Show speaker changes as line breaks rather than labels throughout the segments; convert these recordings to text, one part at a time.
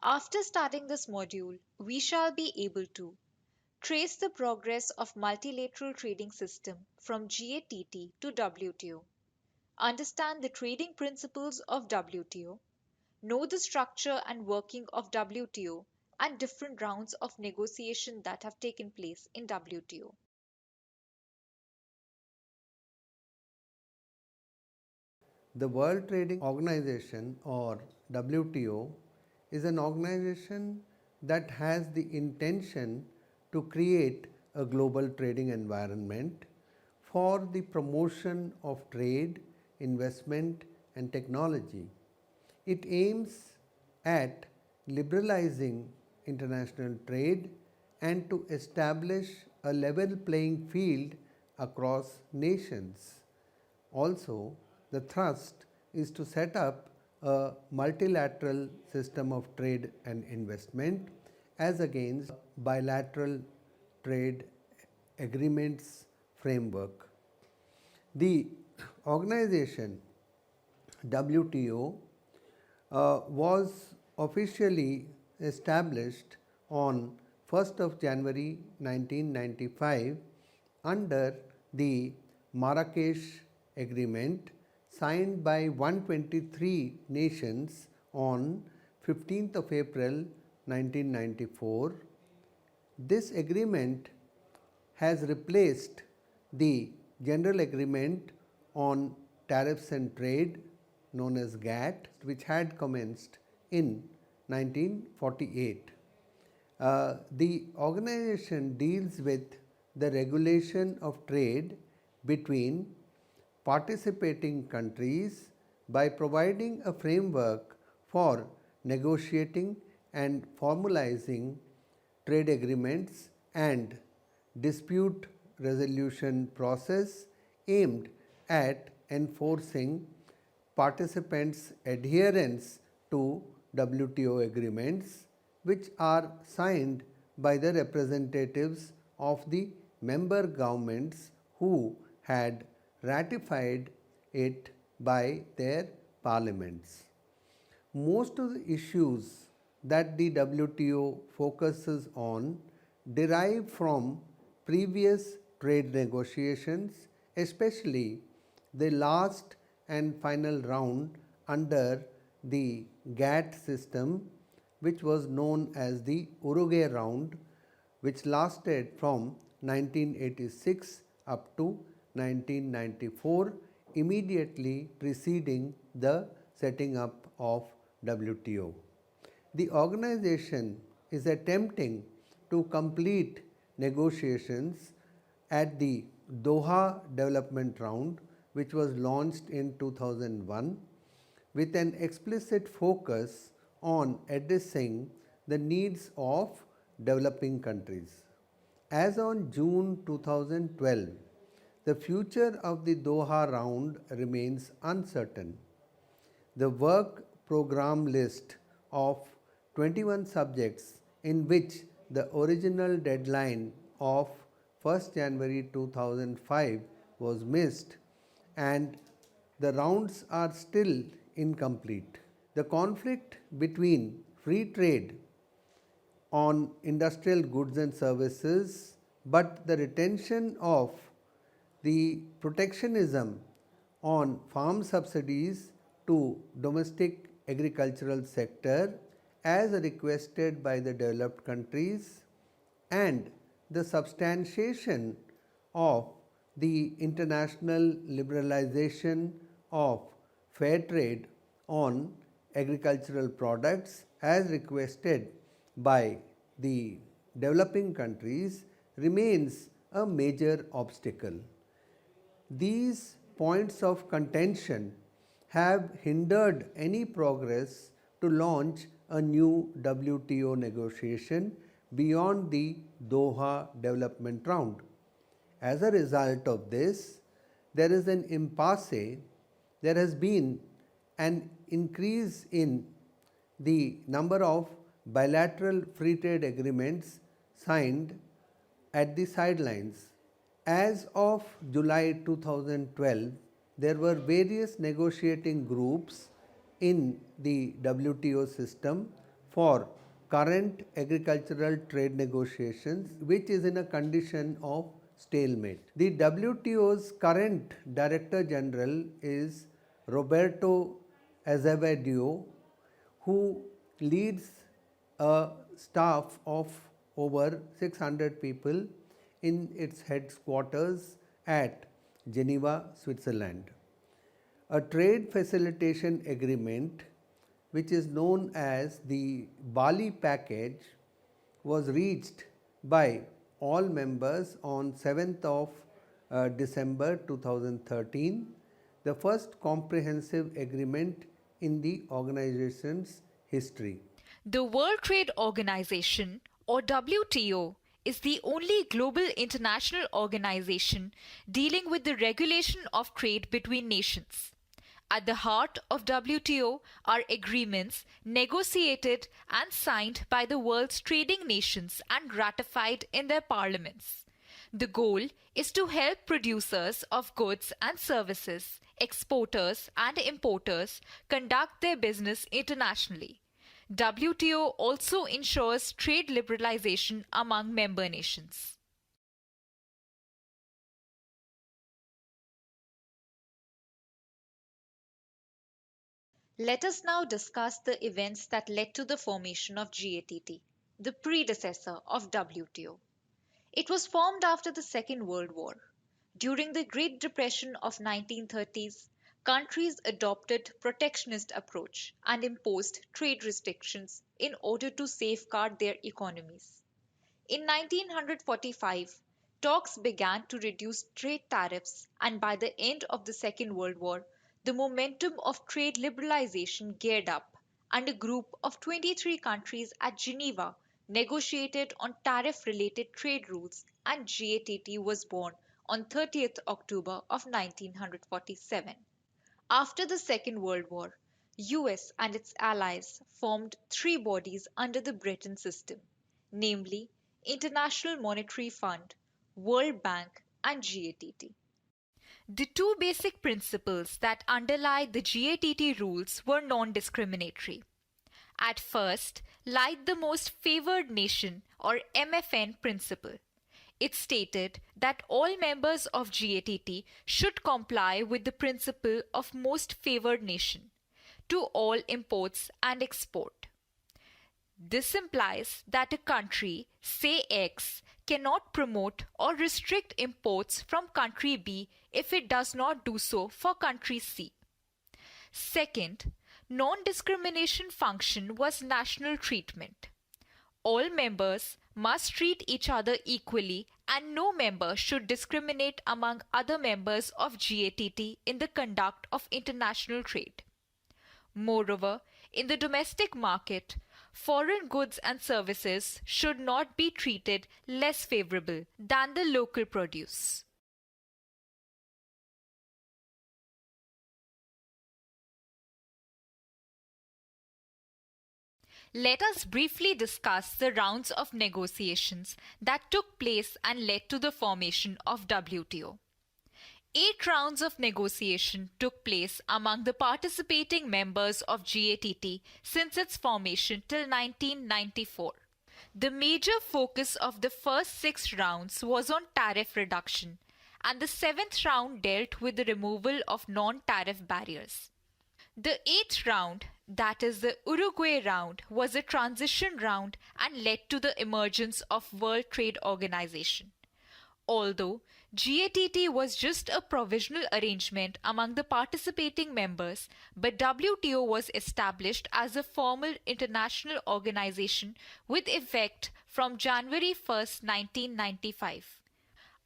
After starting this module, we shall be able to trace the progress of multilateral trading system from GATT to WTO, understand the trading principles of WTO, know the structure and working of WTO and different rounds of negotiation that have taken place in WTO.
The World Trading Organization, or WTO, is an organization that has the intention to create a global trading environment for the promotion of trade, investment, and technology. It aims at liberalizing international trade and to establish a level playing field across nations. Also, the thrust is to set up a multilateral system of trade and investment as against bilateral trade agreements framework. The organization WTO was officially established on 1st of January 1995 under the Marrakesh Agreement signed by 123 nations on 15th of April 1994. This agreement has replaced the General Agreement on Tariffs and Trade, known as GATT, which had commenced in 1948. The organization deals with the regulation of trade between participating countries by providing a framework for negotiating and formalizing trade agreements and dispute resolution process aimed at enforcing participants' adherence to WTO agreements, which are signed by the representatives of the member governments who had ratified it by their parliaments. Most of the issues that the WTO focuses on derive from previous trade negotiations, especially the last and final round under the GATT system, which was known as the Uruguay round, which lasted from 1986 up to 1994, immediately preceding the setting up of WTO. The organization is attempting to complete negotiations at the Doha Development Round, which was launched in 2001, with an explicit focus on addressing the needs of developing countries. As on June 2012, the future of the Doha round remains uncertain. The work program list of 21 subjects, in which the original deadline of 1st January 2005 was missed, and the rounds are still incomplete. The conflict between free trade on industrial goods and services, but the retention of the protectionism on farm subsidies to domestic agricultural sector as requested by the developed countries, and the substantiation of the international liberalization of fair trade on agricultural products as requested by the developing countries remains a major obstacle. These points of contention have hindered any progress to launch a new WTO negotiation beyond the Doha development round. As a result of this, there is an impasse. There has been an increase in the number of bilateral free trade agreements signed at the sidelines. As of July 2012, there were various negotiating groups in the WTO system for current agricultural trade negotiations, which is in a condition of stalemate. The WTO's current Director General is Roberto Azevedo, who leads a staff of over 600 people in its headquarters at Geneva, Switzerland. A trade facilitation agreement, which is known as the Bali package, was reached by all members on 7th of December 2013, the first comprehensive agreement in the organization's history.
The World Trade Organization, or WTO, is the only global international organization dealing with the regulation of trade between nations. At the heart of WTO are agreements negotiated and signed by the world's trading nations and ratified in their parliaments. The goal is to help producers of goods and services, exporters and importers conduct their business internationally. WTO also ensures trade liberalization among member nations. Let us now discuss the events that led to the formation of GATT, the predecessor of WTO. It was formed after the Second World War. During the Great Depression of 1930s, countries adopted protectionist approach and imposed trade restrictions in order to safeguard their economies. In 1945, talks began to reduce trade tariffs, and by the end of the Second World War, the momentum of trade liberalization geared up, and a group of 23 countries at Geneva negotiated on tariff related trade rules, and GATT was born on 30th October of 1947. After the Second World War, US and its allies formed three bodies under the Bretton system, namely International Monetary Fund, World Bank, and GATT. The two basic principles that underlie the GATT rules were non-discriminatory. At first, lied the most favored nation or MFN principle. It stated that all members of GATT should comply with the principle of most favored nation to all imports and export. This implies that a country, say X, cannot promote or restrict imports from country B if it does not do so for country C. Second, non-discrimination function was national treatment. All members must treat each other equally and no member should discriminate among other members of GATT in the conduct of international trade. Moreover, in the domestic market, foreign goods and services should not be treated less favorable than the local produce. Let us briefly discuss the rounds of negotiations that took place and led to the formation of WTO. 8 rounds of negotiation took place among the participating members of GATT since its formation till 1994. The major focus of the first 6 rounds was on tariff reduction, and the 7th round dealt with the removal of non-tariff barriers. The 8th round, that is the Uruguay round, was a transition round and led to the emergence of World Trade Organization. Although GATT was just a provisional arrangement among the participating members, but WTO was established as a formal international organization with effect from January 1, 1995.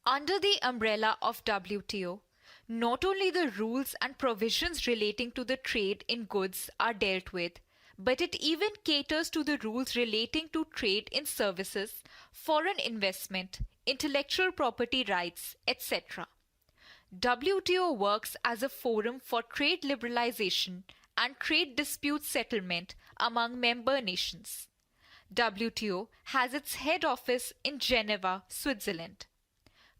Under the umbrella of WTO, not only the rules and provisions relating to the trade in goods are dealt with, but it even caters to the rules relating to trade in services, foreign investment, intellectual property rights, etc. WTO works as a forum for trade liberalization and trade dispute settlement among member nations. WTO has its head office in Geneva, Switzerland.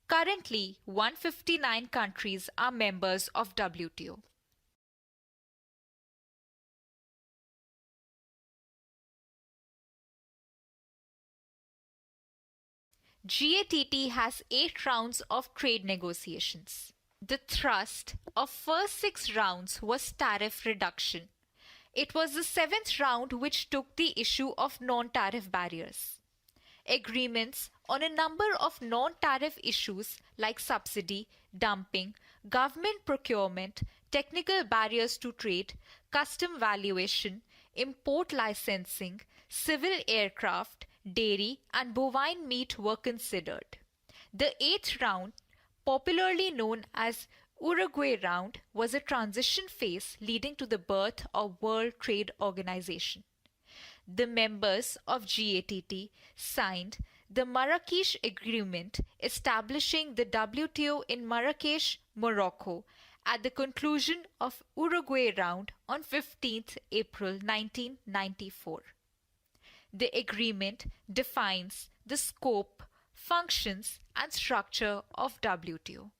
Currently, 159 countries are members of WTO. GATT has 8 rounds of trade negotiations. The thrust of first 6 rounds was tariff reduction. It was the 7th round which took the issue of non-tariff barriers. Agreements on a number of non-tariff issues like subsidy, dumping, government procurement, technical barriers to trade, custom valuation, import licensing, civil aircraft, dairy and bovine meat were considered. The 8th round, popularly known as Uruguay Round, was a transition phase leading to the birth of World Trade Organization. The members of GATT signed the Marrakesh Agreement establishing the WTO in Marrakesh, Morocco at the conclusion of Uruguay Round on 15th April 1994. The agreement defines the scope, functions and structure of WTO.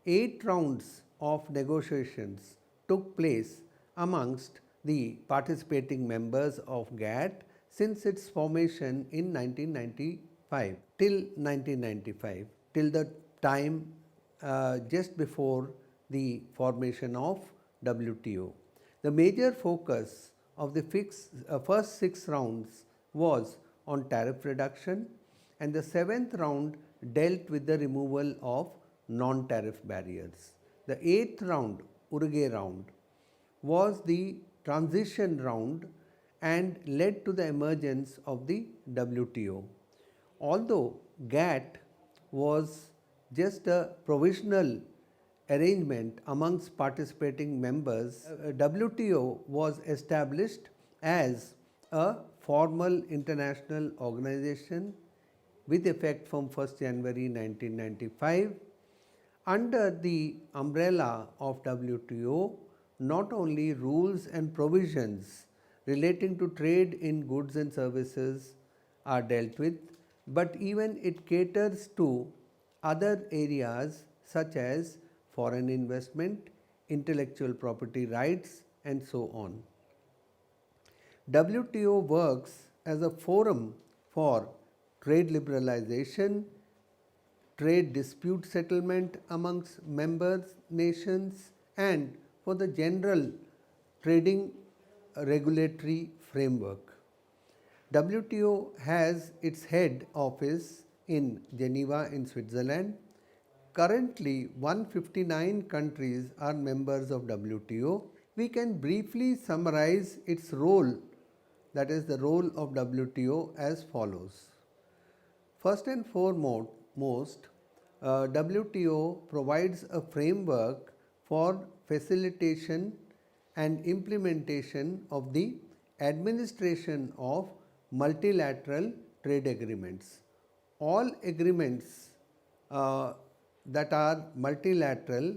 8 rounds of negotiations took place amongst the participating members of GATT since its formation in 1995 till the time just before the formation of WTO. The major focus of the first 6 rounds was on tariff reduction, and the 7th round dealt with the removal of non-tariff barriers. The 8th round, Uruguay round, was the transition round and led to the emergence of the WTO. Although GATT was just a provisional arrangement amongst participating members, WTO was established as a formal international organization with effect from 1st January 1995. Under the umbrella of WTO, not only rules and provisions relating to trade in goods and services are dealt with, but even it caters to other areas such as foreign investment, intellectual property rights, and so on. WTO works as a forum for trade liberalization, trade dispute settlement amongst member nations, and for the general trading regulatory framework. WTO has its head office in Geneva in Switzerland. Currently, 159 countries are members of WTO. We can briefly summarize its role, that is the role of WTO, as follows. First and foremost, WTO provides a framework for facilitation and implementation of the administration of multilateral trade agreements. All agreements that are multilateral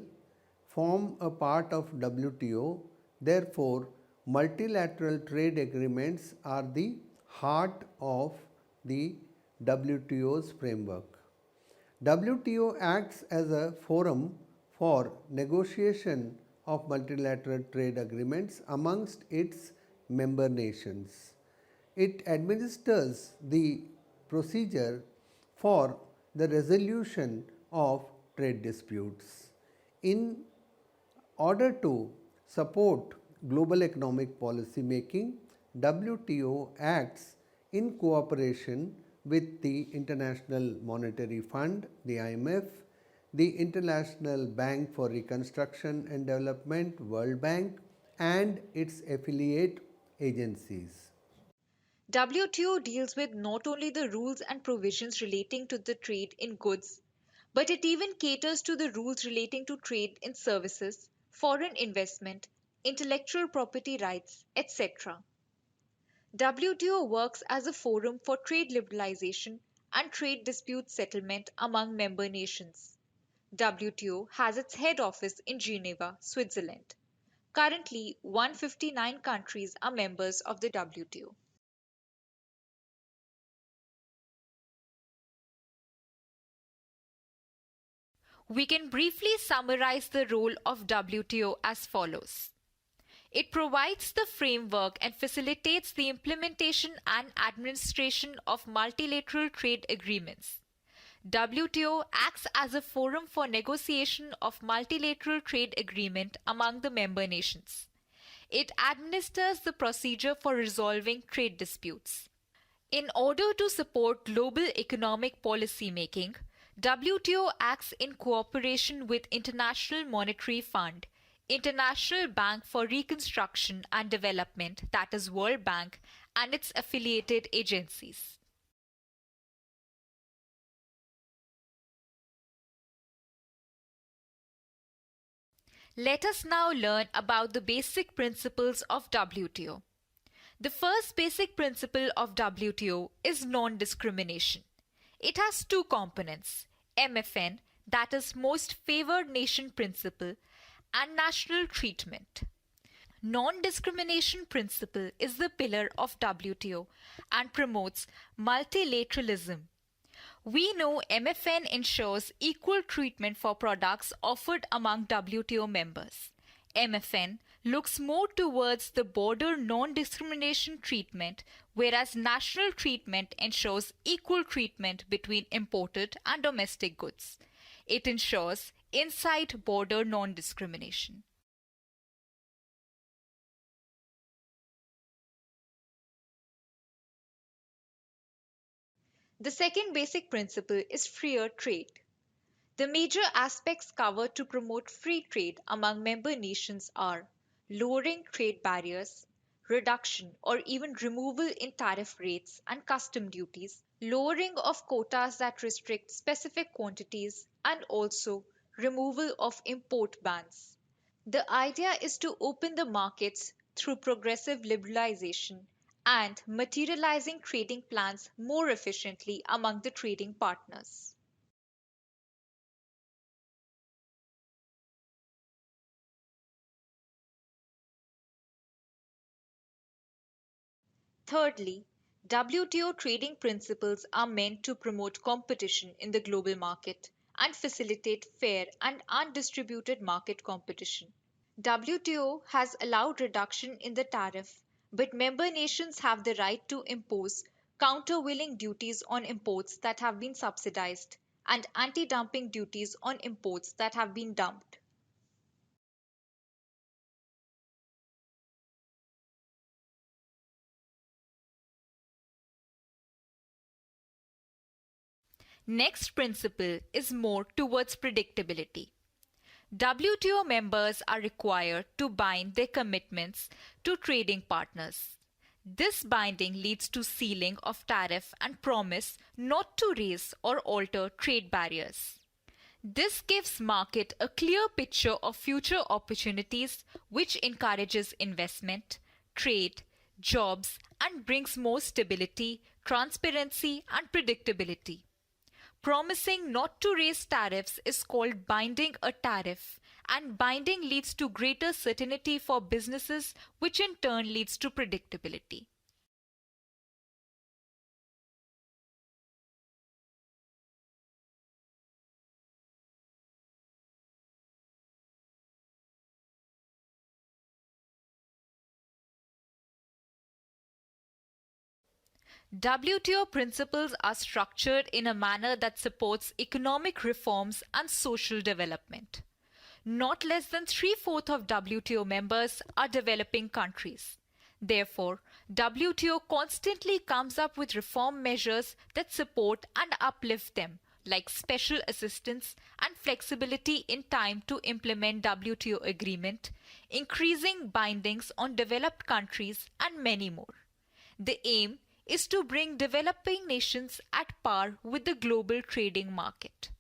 form a part of WTO. Therefore, multilateral trade agreements are the heart of the WTO's framework. WTO acts as a forum for negotiation of multilateral trade agreements amongst its member nations. It administers the procedure for the resolution of trade disputes. In order to support global economic policy making, WTO acts in cooperation with the International Monetary Fund, the IMF, the International Bank for Reconstruction and Development, World Bank, and its affiliate agencies.
WTO deals with not only the rules and provisions relating to the trade in goods, but it even caters to the rules relating to trade in services, foreign investment, intellectual property rights, etc. WTO works as a forum for trade liberalization and trade dispute settlement among member nations. WTO has its head office in Geneva, Switzerland. Currently, 159 countries are members of the WTO. We can briefly summarize the role of WTO as follows. It provides the framework and facilitates the implementation and administration of multilateral trade agreements. WTO acts as a forum for negotiation of multilateral trade agreement among the member nations. It administers the procedure for resolving trade disputes. In order to support global economic policy making, WTO acts in cooperation with International Monetary Fund, International Bank for Reconstruction and Development, that is World Bank, and its affiliated agencies. Let us now learn about the basic principles of WTO. The first basic principle of WTO is non-discrimination. It has two components, MFN, that is Most Favored Nation Principle, and national treatment. Non-discrimination principle is the pillar of WTO and promotes multilateralism. We know MFN ensures equal treatment for products offered among WTO members. MFN looks more towards the border non-discrimination treatment, whereas national treatment ensures equal treatment between imported and domestic goods. It ensures inside border non-discrimination. The second basic principle is freer trade. The major aspects covered to promote free trade among member nations are lowering trade barriers, reduction or even removal in tariff rates and custom duties, lowering of quotas that restrict specific quantities, and also removal of import bans. The idea is to open the markets through progressive liberalization and materializing trading plans more efficiently among the trading partners. Thirdly, WTO trading principles are meant to promote competition in the global market and facilitate fair and undistributed market competition. WTO has allowed reduction in the tariff, but member nations have the right to impose countervailing duties on imports that have been subsidized and anti dumping duties on imports that have been dumped. Next principle is more towards predictability. WTO members are required to bind their commitments to trading partners. This binding leads to sealing of tariff and promise not to raise or alter trade barriers. This gives market a clear picture of future opportunities which encourages investment, trade, jobs and brings more stability, transparency and predictability. Promising not to raise tariffs is called binding a tariff, and binding leads to greater certainty for businesses, which in turn leads to predictability. WTO principles are structured in a manner that supports economic reforms and social development. Not less than three-fourths of WTO members are developing countries. Therefore, WTO constantly comes up with reform measures that support and uplift them, like special assistance and flexibility in time to implement WTO agreement, increasing bindings on developed countries, and many more. The aim is to bring developing nations at par with the global trading market.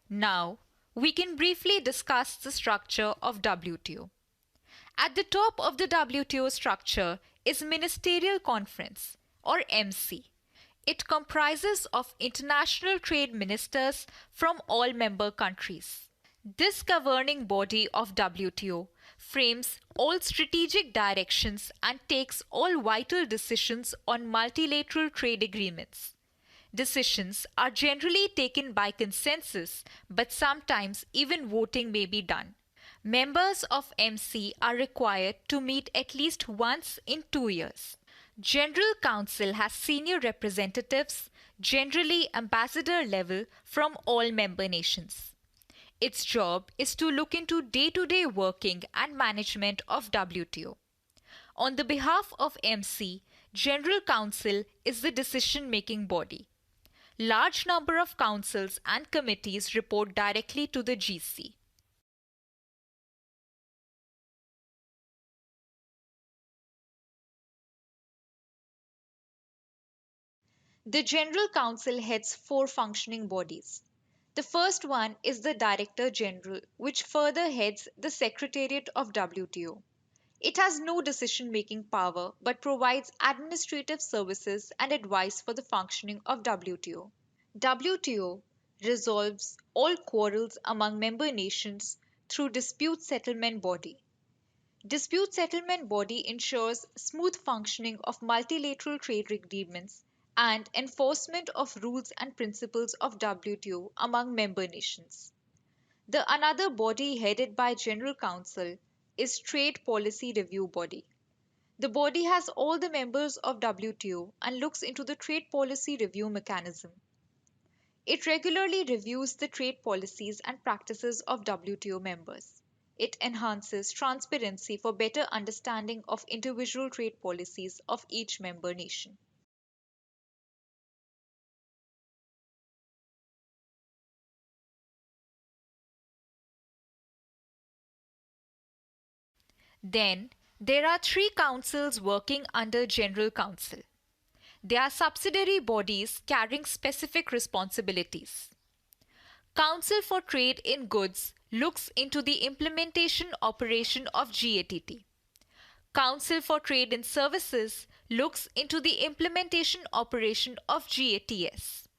Now, we can briefly discuss the structure of WTO. At the top of the WTO structure is Ministerial Conference or MC. It comprises of international trade ministers from all member countries. This governing body of WTO frames all strategic directions and takes all vital decisions on multilateral trade agreements. Decisions are generally taken by consensus, but sometimes even voting may be done. Members of MC are required to meet at least once in 2 years. General Council has senior representatives, generally ambassador level, from all member nations. Its job is to look into day-to-day working and management of WTO. On the behalf of MC, General Council is the decision-making body. Large number of councils and committees report directly to the GC. The General Council heads four functioning bodies. The first one is the Director General, which further heads the Secretariat of WTO. It has no decision making power but provides administrative services and advice for the functioning of WTO. WTO resolves all quarrels among member nations through dispute settlement body. Dispute settlement body ensures smooth functioning of multilateral trade agreements and enforcement of rules and principles of WTO among member nations. The another body headed by General Council is Trade Policy Review Body. The body has all the members of WTO and looks into the trade policy review mechanism. It regularly reviews the trade policies and practices of WTO members. It enhances transparency for better understanding of individual trade policies of each member nation. Then, there are three councils working under General Council. They are subsidiary bodies carrying specific responsibilities. Council for Trade in Goods looks into the implementation operation of GATT. Council for Trade in Services looks into the implementation operation of GATS.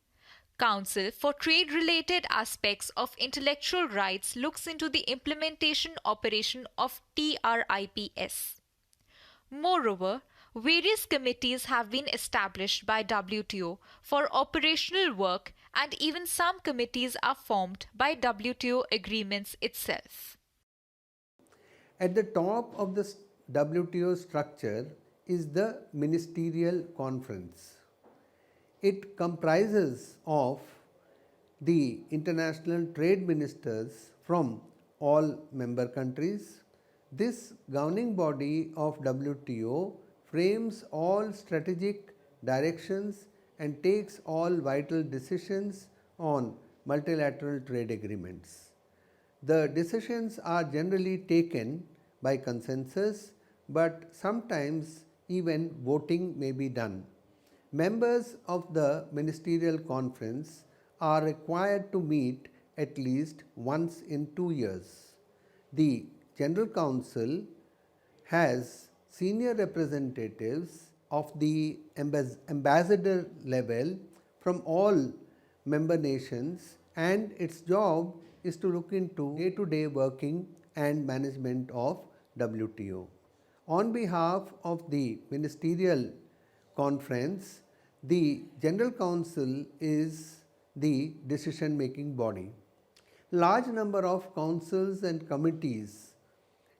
Council for Trade Related Aspects of Intellectual Rights looks into the implementation operation of TRIPS. Moreover, various committees have been established by WTO for operational work, and even some committees are formed by WTO agreements itself.
At the top of the WTO structure is the Ministerial Conference. It comprises of the international trade ministers from all member countries. This governing body of WTO frames all strategic directions and takes all vital decisions on multilateral trade agreements. The decisions are generally taken by consensus, but sometimes even voting may be done. Members of the ministerial conference are required to meet at least once in 2 years. The General Council has senior representatives of the ambassador level from all member nations, and its job is to look into day to day working and management of WTO. On behalf of the ministerial conference, the General Council is the decision making body. Large number of councils and committees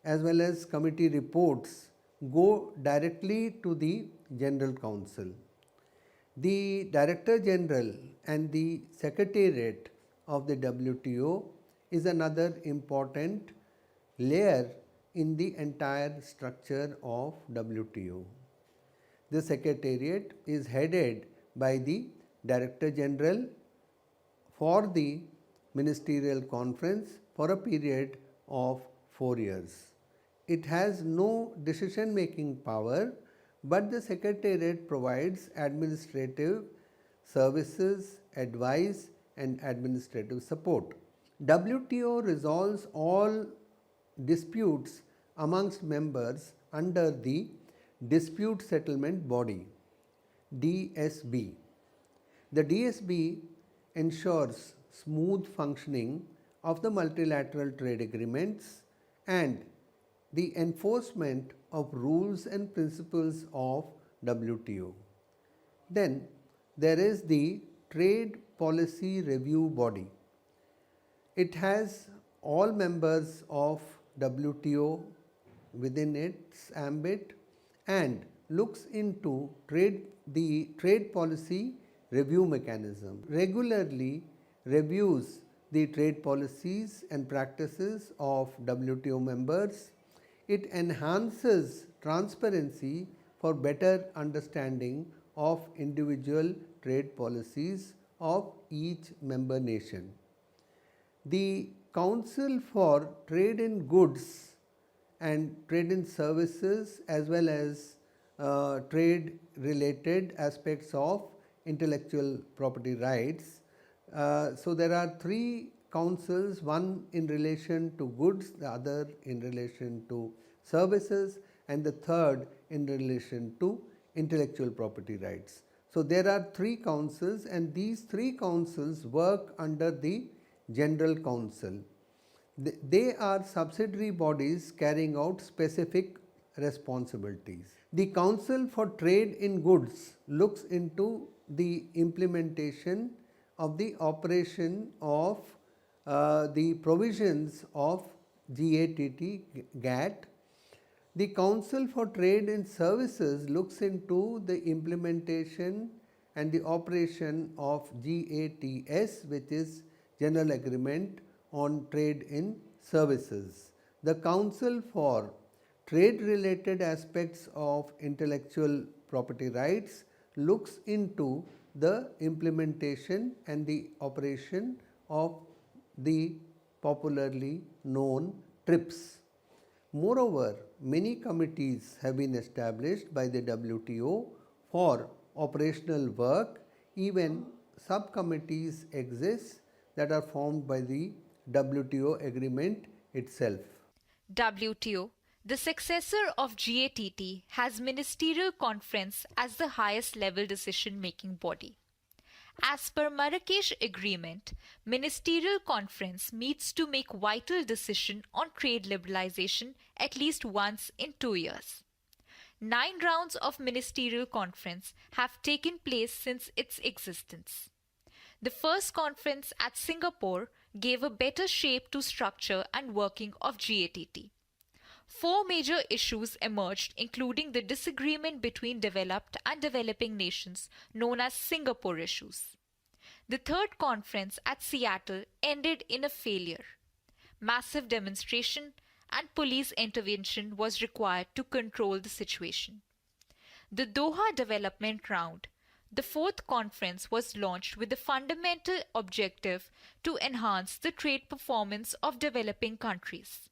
as well as committee reports go directly to the General Council. The Director General and the Secretariat of the WTO is another important layer in the entire structure of WTO. The Secretariat is headed by the Director General for the Ministerial Conference for a period of 4 years. It has no decision making power, but the Secretariat provides administrative services, advice, and administrative support. WTO resolves all disputes amongst members under the Dispute Settlement Body DSB. The DSB ensures smooth functioning of the multilateral trade agreements and the enforcement of rules and principles of WTO. Then there is the trade policy review body. It has all members of WTO within its ambit and looks into the trade policy review mechanism. Regularly reviews the trade policies and practices of WTO members. It enhances transparency for better understanding of individual trade policies of each member nation. The Council for Trade in Goods and Trade in Services, as well as trade related aspects of intellectual property rights. So there are three councils, one in relation to goods, the other in relation to services, and the third in relation to intellectual property rights. So there are three councils, and these three councils work under the General Council. They are subsidiary bodies carrying out specific responsibilities. The Council for Trade in Goods looks into the implementation of the operation of the provisions of GATT. The Council for Trade in Services looks into the implementation and the operation of GATS, which is General Agreement on Trade in Services. The Council for Trade related aspects of intellectual property rights looks into the implementation and the operation of the popularly known TRIPS. Moreover, many committees have been established by the WTO for operational work. Even subcommittees exist that are formed by the WTO agreement itself.
WTO, the successor of GATT, has Ministerial Conference as the highest level decision making body. As per Marrakesh Agreement, Ministerial Conference meets to make vital decision on trade liberalization at least once in 2 years. 9 rounds of Ministerial Conference have taken place since its existence. The first conference at Singapore gave a better shape to structure and working of GATT. 4 major issues emerged, including the disagreement between developed and developing nations known as Singapore issues. The third conference at Seattle ended in a failure. Massive demonstration and police intervention was required to control the situation. The Doha Development Round, the fourth conference, was launched with the fundamental objective to enhance the trade performance of developing countries.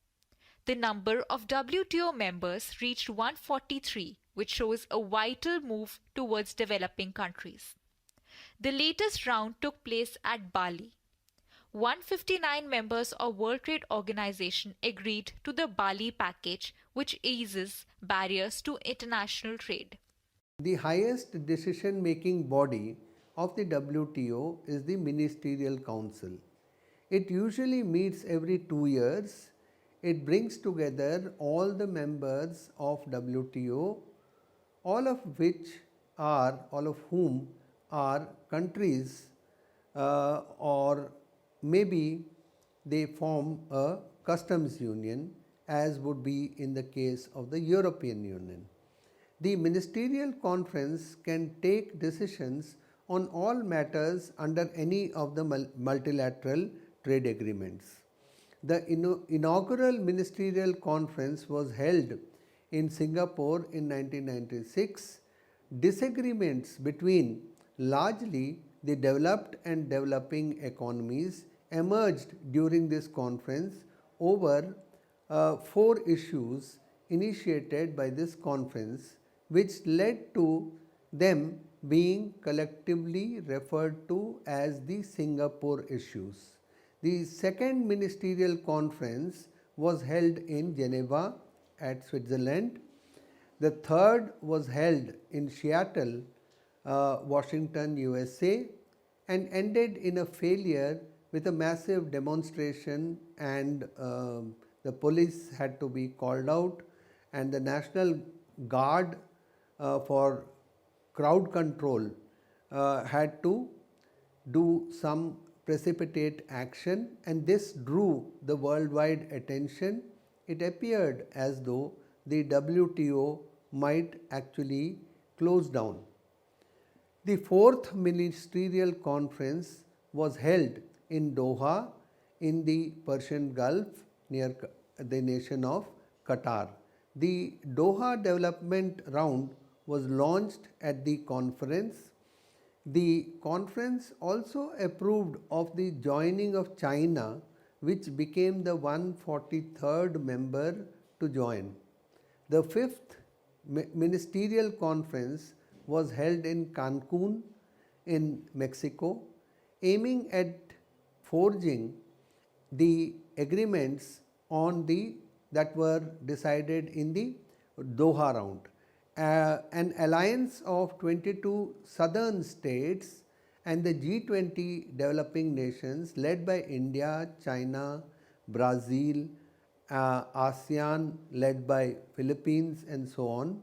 The number of WTO members reached 143, which shows a vital move towards developing countries. The latest round took place at Bali. 159 members of World Trade Organization agreed to the Bali package, which eases barriers to international trade.
The highest decision making body of the WTO is the Ministerial Council. It usually meets every 2 years. It brings together all the members of WTO, all of whom are countries, or maybe they form a customs union, as would be in the case of the European Union. The Ministerial Conference can take decisions on all matters under any of the multilateral trade agreements. The inaugural Ministerial Conference was held in Singapore in 1996. Disagreements between largely the developed and developing economies emerged during this conference over 4 issues initiated by this conference, which led to them being collectively referred to as the Singapore issues. The second Ministerial Conference was held in Geneva at Switzerland. The third was held in Seattle, Washington, USA, and ended in a failure with a massive demonstration, and the police had to be called out, and the National Guard for crowd control had to do some precipitate action, and this drew the worldwide attention. It appeared as though the WTO might actually close down. The fourth ministerial conference was held in Doha in the Persian Gulf near the nation of Qatar. The Doha Development Round was launched at the conference. The conference also approved of the joining of China, which became the 143rd member to join. The fifth ministerial conference was held in Cancun in Mexico, aiming at forging the agreements on the that were decided in the Doha round. An alliance of 22 southern states and the G20 developing nations led by India, China, Brazil, ASEAN led by Philippines and so on,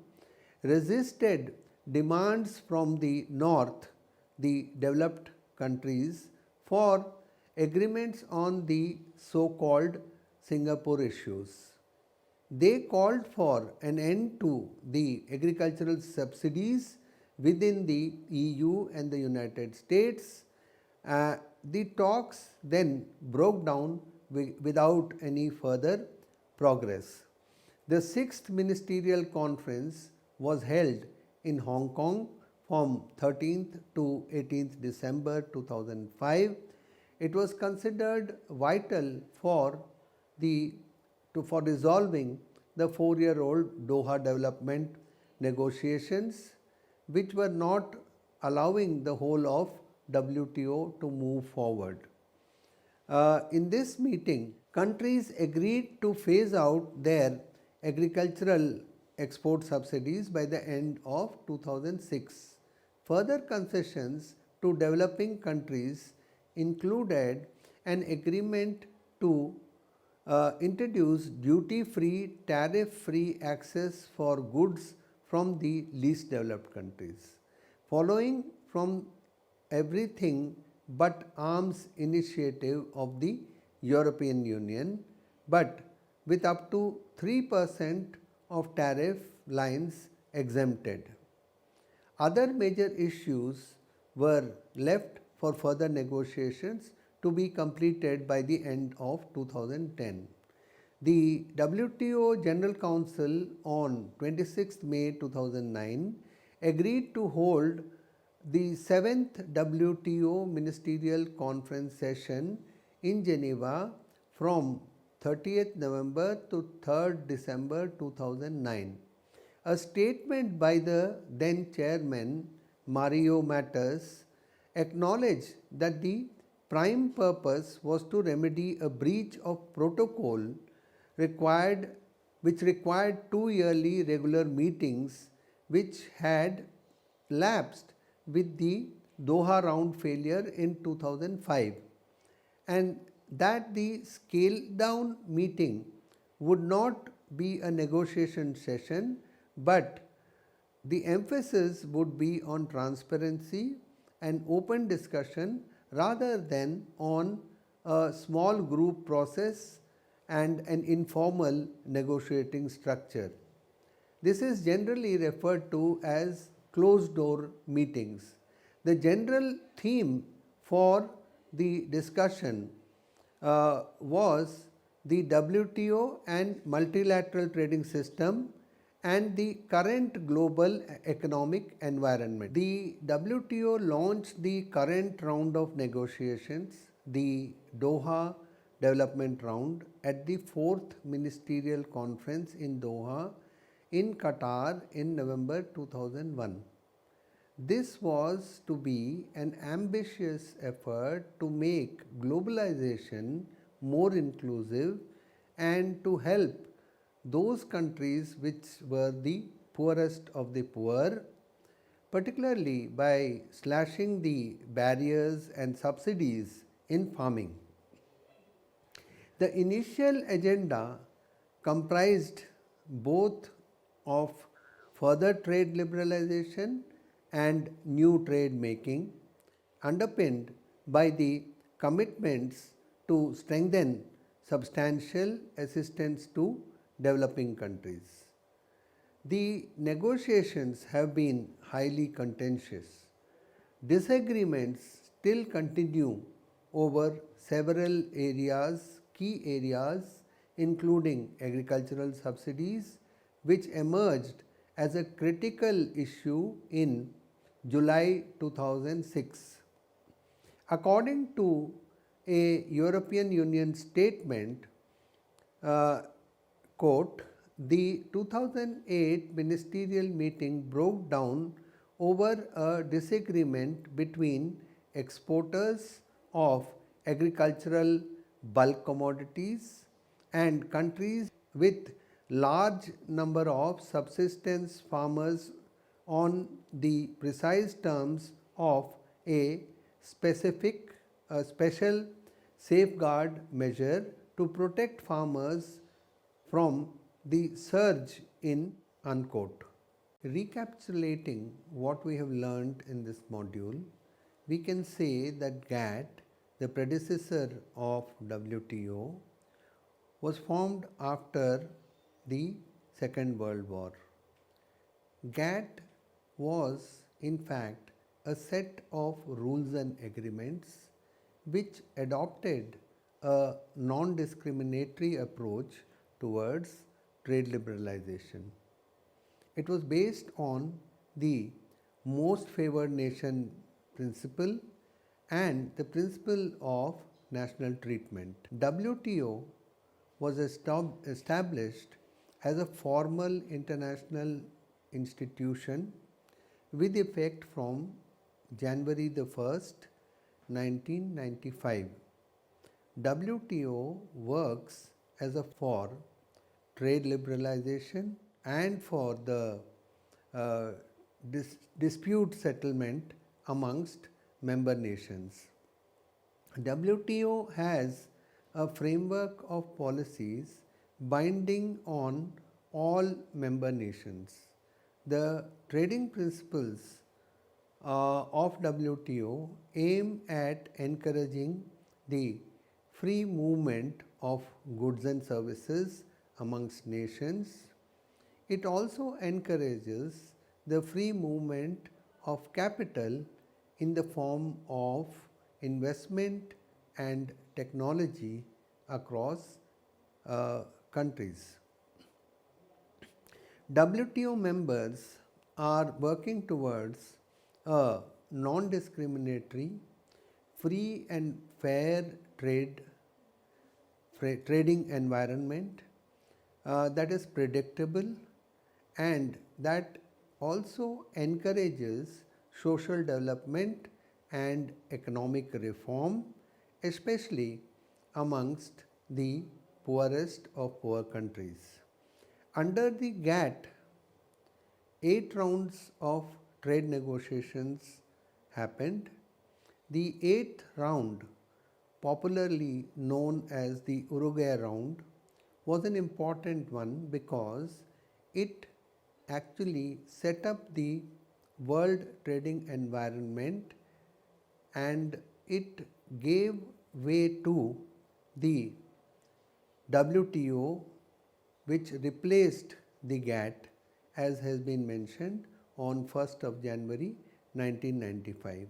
resisted demands from the north, the developed countries, for agreements on the so-called Singapore issues. They called for an end to the agricultural subsidies within the EU and the United States. The talks then broke down without any further progress. The sixth ministerial conference was held in Hong Kong from 13th to 18th December 2005. It was considered vital the for resolving the 4-year-old Doha development negotiations, which were not allowing the whole of WTO to move forward. In this meeting, countries agreed to phase out their agricultural export subsidies by the end of 2006. Further concessions to developing countries included an agreement to introduce duty-free, tariff-free access for goods from the least developed countries. Following from everything but arms initiative of the European Union, but with up to 3% of tariff lines exempted. Other major issues were left for further negotiations to be completed by the end of 2010. The WTO General Council on 26 May 2009 agreed to hold the 7th WTO Ministerial Conference session in Geneva from 30th November to 3rd December 2009. A statement by the then chairman Mario Matters acknowledged that the prime purpose was to remedy a breach of protocol which required 2 yearly regular meetings which had lapsed with the Doha round failure in 2005, and that the scale down meeting would not be a negotiation session, but the emphasis would be on transparency and open discussion rather than on a small group process and an informal negotiating structure. This is generally referred to as closed door meetings. The general theme for the discussion was the WTO and multilateral trading system and the current global economic environment. The WTO launched the current round of negotiations, the Doha Development Round, at the 4th Ministerial Conference in Doha in Qatar in November 2001. This was to be an ambitious effort to make globalization more inclusive and to help those countries which were the poorest of the poor, particularly by slashing the barriers and subsidies in farming. The initial agenda comprised both of further trade liberalization and new trade making, underpinned by the commitments to strengthen substantial assistance to developing countries. The negotiations have been highly contentious. Disagreements still continue over several areas, key areas, including agricultural subsidies, which emerged as a critical issue in July 2006. According to a European Union statement, uh, quote, the 2008 ministerial meeting broke down over a disagreement between exporters of agricultural bulk commodities and countries with large number of subsistence farmers on the precise terms of a special safeguard measure to protect farmers from the surge in unquote. Recapitulating what we have learned in this module, we can say that GATT, the predecessor of WTO, was formed after the Second World War. GATT was in fact a set of rules and agreements which adopted a non discriminatory approach towards trade liberalization. It was based on the most favored nation principle and the principle of national treatment. WTO was established as a formal international institution with effect from January the 1st, 1995. WTO works as a for trade liberalization and for the uh, dispute settlement amongst member nations. WTO has a framework of policies binding on all member nations. The trading principles of WTO aim at encouraging the free movement of goods and services amongst nations. It also encourages the free movement of capital in the form of investment and technology across countries. WTO members are working towards a non discriminatory, free and fair trading environment that is predictable and that also encourages social development and economic reform, especially amongst the poorest of poor countries. Under the GATT, 8 rounds of trade negotiations happened. The eighth round, popularly known as the Uruguay round, was an important one because it actually set up the world trading environment and it gave way to the WTO, which replaced the GATT as has been mentioned on 1st of January 1995.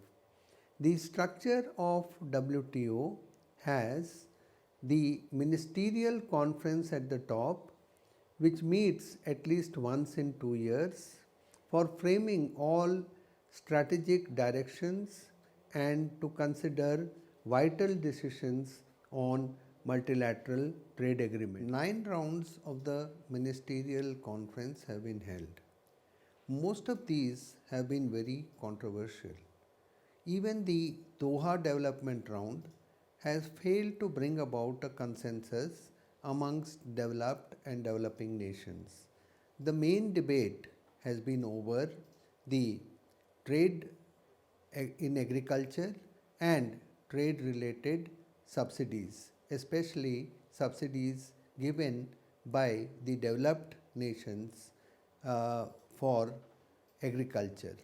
The structure of WTO has the ministerial conference at the top, which meets at least once in 2 years for framing all strategic directions and to consider vital decisions on multilateral trade agreement. 9 rounds of the ministerial conference have been held. Most of these have been very controversial. Even the Doha development round has failed to bring about a consensus amongst developed and developing nations. The main debate has been over the trade in agriculture and trade related subsidies, especially subsidies given by the developed nations for agriculture.